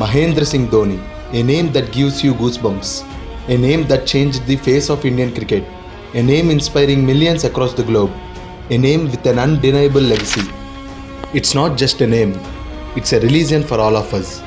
Mahendra Singh Dhoni, a name that gives you goosebumps, a name that changed the face of Indian cricket, a name inspiring millions across the globe, a name with an undeniable legacy. It's not just a name, it's a religion for all of us.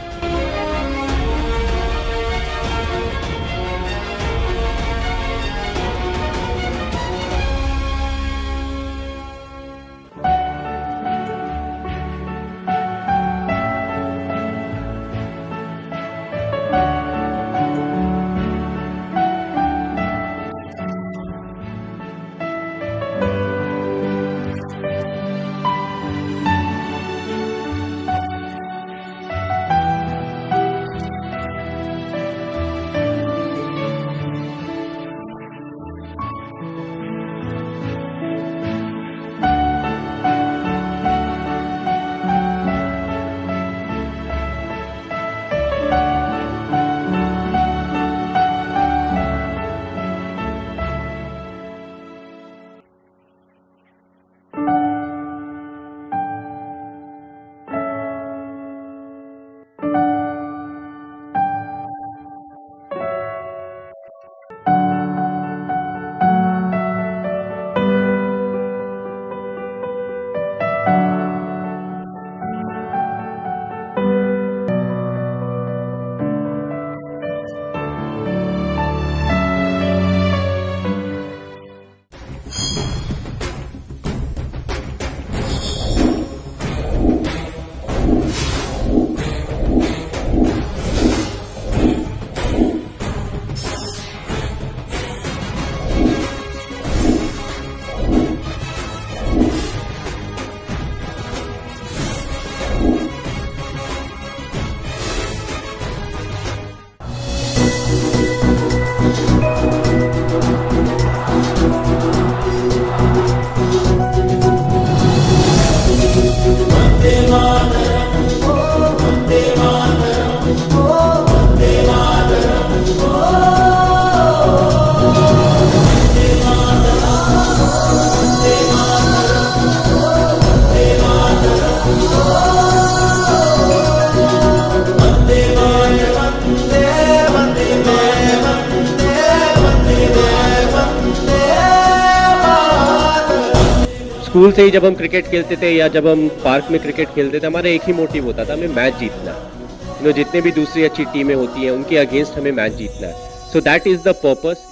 School से ही जब हम cricket खेलते थे या जब हम park में cricket खेलते थे, हमारा एक ही मोटिव होता था, हमें मैच जीतना है। जितने भी दूसरी अच्छी टीमें होती हैं उनके अगेंस्ट हमें मैच जीतना है। So that is the purpose.